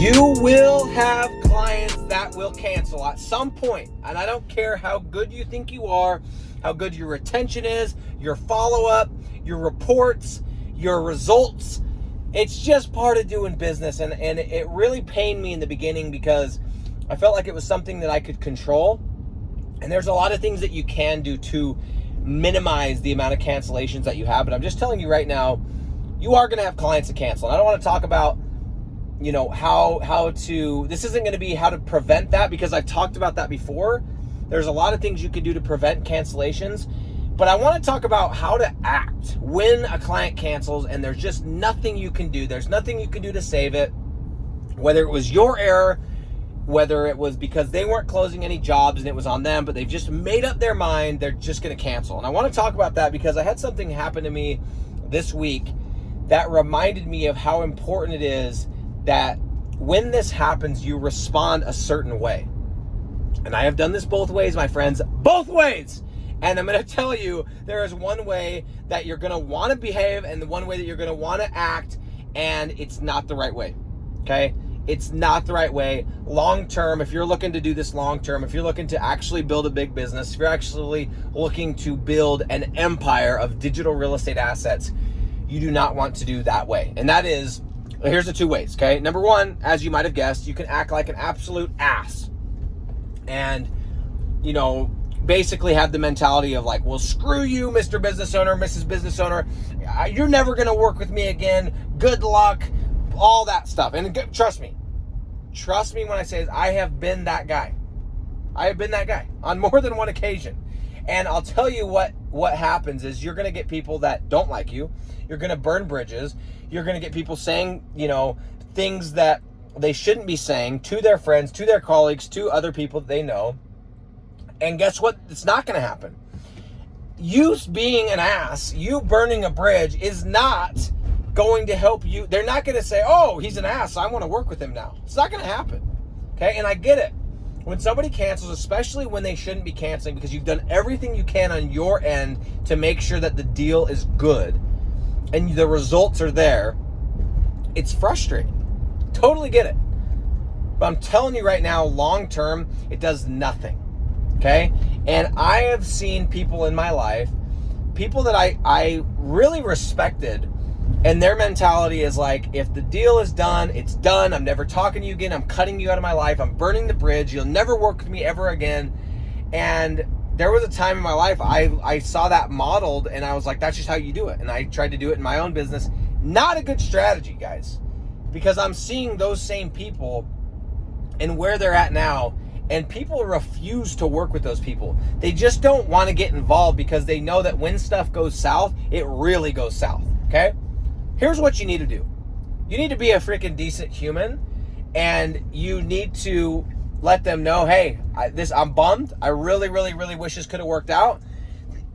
You will have clients that will cancel at some point, and I don't care how good you think you are, how good your retention is, your follow-up, your reports, your results. It's just part of doing business, and it really pained me in the beginning because I felt like it was something that I could control, and there's a lot of things that you can do to minimize the amount of cancellations that you have, but I'm just telling you right now, you are going to have clients that cancel, and I don't want to talk about how to, this isn't going to be how to prevent that because I've talked about that before. There's a lot of things you can do to prevent cancellations, but I want to talk about how to act when a client cancels and there's just nothing you can do. There's nothing you can do to save it, whether it was your error, whether it was because they weren't closing any jobs and it was on them, but they've just made up their mind, they're just going to cancel. And I want to talk about that because I had something happen to me this week that reminded me of how important it is that when this happens, you respond a certain way. And I have done this both ways, my friends, both ways. And I'm going to tell you, there is one way that you're going to want to behave and the one way that you're going to want to act, and it's not the right way, okay? It's not the right way. Long term, if you're looking to do this long term, if you're looking to actually build a big business, if you're actually looking to build an empire of digital real estate assets, you do not want to do that way. And that is, here's the two ways, okay? Number one, as you might have guessed, you can act like an absolute ass and, basically have the mentality of like, well, screw you, Mr. Business Owner, Mrs. Business Owner. You're never going to work with me again. Good luck, all that stuff. And trust me when I say this, I have been that guy. I have been that guy on more than one occasion. And I'll tell you what happens is you're going to get people that don't like you. You're going to burn bridges. You're going to get people saying, things that they shouldn't be saying to their friends, to their colleagues, to other people that they know. And guess what? It's not going to happen. You being an ass, you burning a bridge is not going to help you. They're not going to say, oh, he's an ass, so I want to work with him now. It's not going to happen. Okay? And I get it. When somebody cancels, especially when they shouldn't be canceling because you've done everything you can on your end to make sure that the deal is good and the results are there, it's frustrating. Totally get it. But I'm telling you right now, long term, it does nothing. Okay? And I have seen people in my life, people that I really respected, and their mentality is like, if the deal is done, it's done. I'm never talking to you again. I'm cutting you out of my life. I'm burning the bridge. You'll never work with me ever again. And there was a time in my life I saw that modeled, and I was like, that's just how you do it. And I tried to do it in my own business. Not a good strategy, guys, because I'm seeing those same people and where they're at now, and people refuse to work with those people. They just don't want to get involved because they know that when stuff goes south, it really goes south, okay? Here's what you need to do. You need to be a freaking decent human, and you need to let them know, hey, I'm bummed. I really, really, really wish this could have worked out.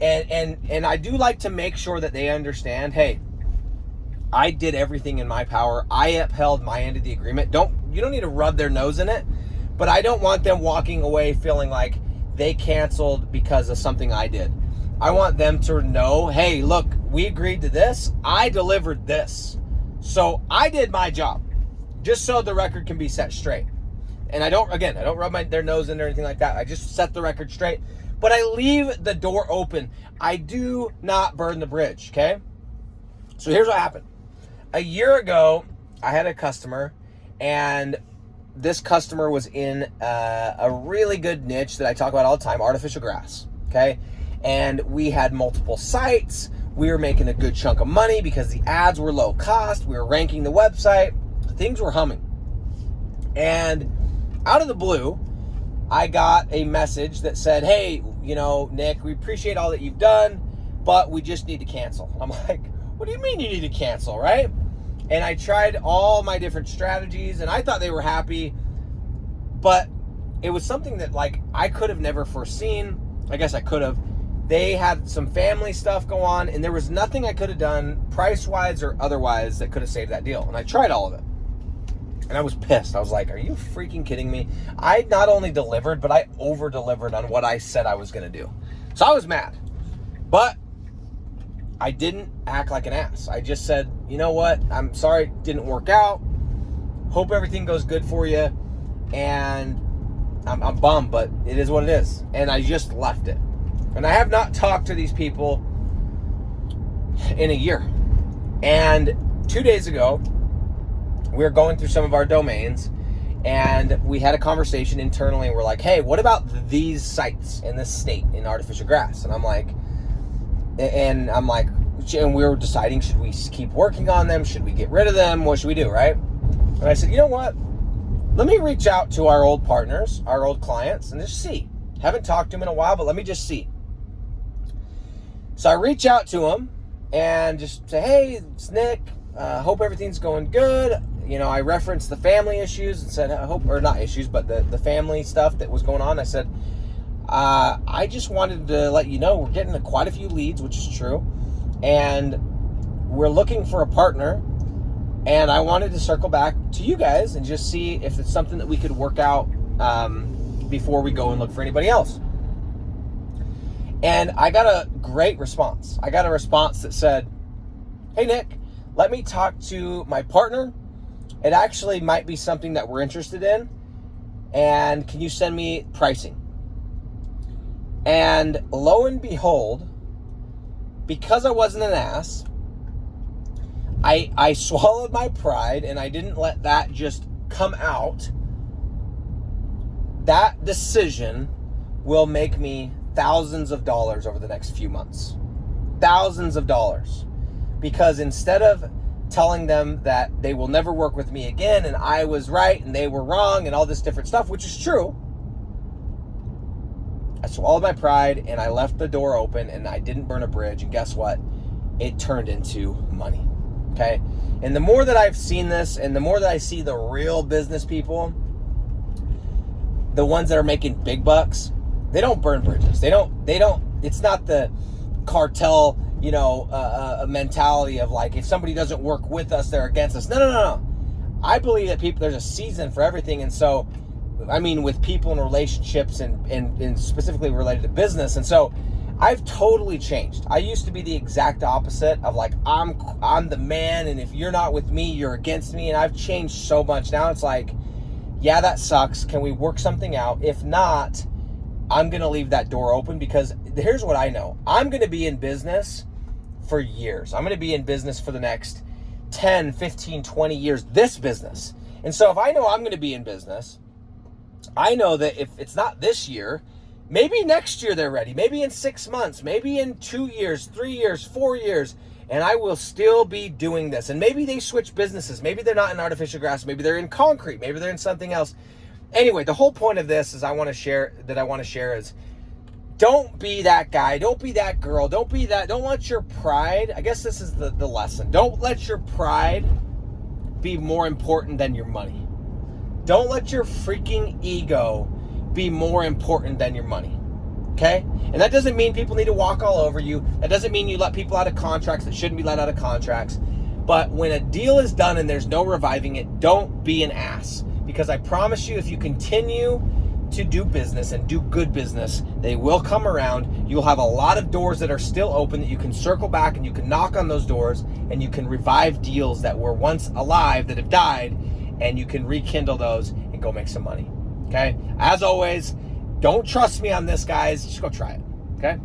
And I do like to make sure that they understand, hey, I did everything in my power. I upheld my end of the agreement. You don't need to rub their nose in it, but I don't want them walking away feeling like they canceled because of something I did. I want them to know, hey, look, we agreed to this. I delivered this. So I did my job, just so the record can be set straight. And I don't rub their nose in or anything like that. I just set the record straight. But I leave the door open. I do not burn the bridge, okay? So here's what happened. A year ago, I had a customer, and this customer was in a really good niche that I talk about all the time, artificial grass, okay? And we had multiple sites. We were making a good chunk of money because the ads were low cost. We were ranking the website. Things were humming. And out of the blue, I got a message that said, hey, Nick, we appreciate all that you've done, but we just need to cancel. I'm like, what do you mean you need to cancel, right? And I tried all my different strategies, and I thought they were happy, but it was something that I could have never foreseen. I guess I could have. They had some family stuff go on, and there was nothing I could have done price-wise or otherwise that could have saved that deal. And I tried all of it. And I was pissed. I was like, are you freaking kidding me? I not only delivered, but I over-delivered on what I said I was going to do. So I was mad. But I didn't act like an ass. I just said, you know what? I'm sorry it didn't work out. Hope everything goes good for you. And I'm bummed, but it is what it is. And I just left it. And I have not talked to these people in a year. And 2 days ago, we were going through some of our domains, and we had a conversation internally, and we're like, hey, what about these sites in this state in artificial grass? And I'm like, and we were deciding, should we keep working on them? Should we get rid of them? What should we do, right? And I said, you know what? Let me reach out to our old partners, our old clients, and just see. Haven't talked to them in a while, but let me just see. So I reach out to them and just say, hey, it's Nick. Hope everything's going good. You know, I referenced the family issues and said, I hope, or not issues, but the family stuff that was going on. I said, I just wanted to let you know we're getting quite a few leads, which is true. And we're looking for a partner. And I wanted to circle back to you guys and just see if it's something that we could work out before we go and look for anybody else. And I got a great response. I got a response that said, hey, Nick, let me talk to my partner. It actually might be something that we're interested in. And can you send me pricing? And lo and behold, because I wasn't an ass, I swallowed my pride and I didn't let that just come out. That decision will make me thousands of dollars over the next few months. Thousands of dollars. Because instead of telling them that they will never work with me again and I was right and they were wrong and all this different stuff, which is true, I swallowed my pride and I left the door open and I didn't burn a bridge. And guess what? It turned into money. Okay? And the more that I've seen this and the more that I see the real business people, the ones that are making big bucks, they don't burn bridges. They don't, it's not the cartel, mentality of like, if somebody doesn't work with us, they're against us. No. I believe that there's a season for everything. And so, I mean, with people and relationships and specifically related to business. And so I've totally changed. I used to be the exact opposite of like, I'm the man. And if you're not with me, you're against me. And I've changed so much. Now it's like, yeah, that sucks. Can we work something out? If not, I'm going to leave that door open, because here's what I know. I'm going to be in business for years. I'm going to be in business for the next 10, 15, 20 years, this business. And so if I know I'm going to be in business, I know that if it's not this year, maybe next year they're ready. Maybe in 6 months, maybe in 2 years, 3 years, 4 years, and I will still be doing this. And maybe they switch businesses. Maybe they're not in artificial grass. Maybe they're in concrete. Maybe they're in something else. Anyway, the whole point of this is I want to share is don't be that guy. Don't be that girl. Don't let your pride, I guess this is the lesson. Don't let your pride be more important than your money. Don't let your freaking ego be more important than your money. Okay? And that doesn't mean people need to walk all over you. That doesn't mean you let people out of contracts that shouldn't be let out of contracts. But when a deal is done and there's no reviving it, don't be an ass. Because I promise you, if you continue to do business and do good business, they will come around. You'll have a lot of doors that are still open that you can circle back and you can knock on those doors and you can revive deals that were once alive that have died, and you can rekindle those and go make some money. Okay? As always, don't trust me on this, guys. Just go try it. Okay?